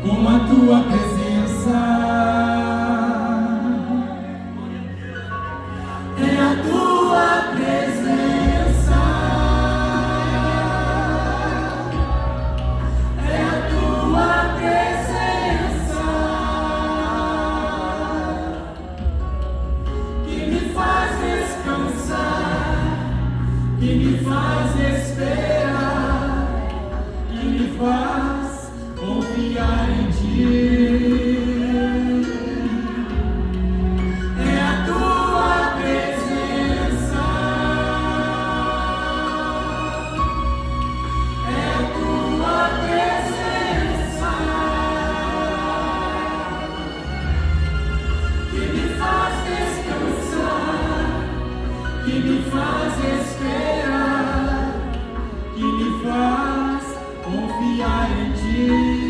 com a tua presença. É a tua presença, é a tua presença que me faz descansar, que me faz esperar, que me faz confiar em ti. É a tua presença, é a tua presença que me faz descansar, que me faz esperar, que me faz confiar em ti.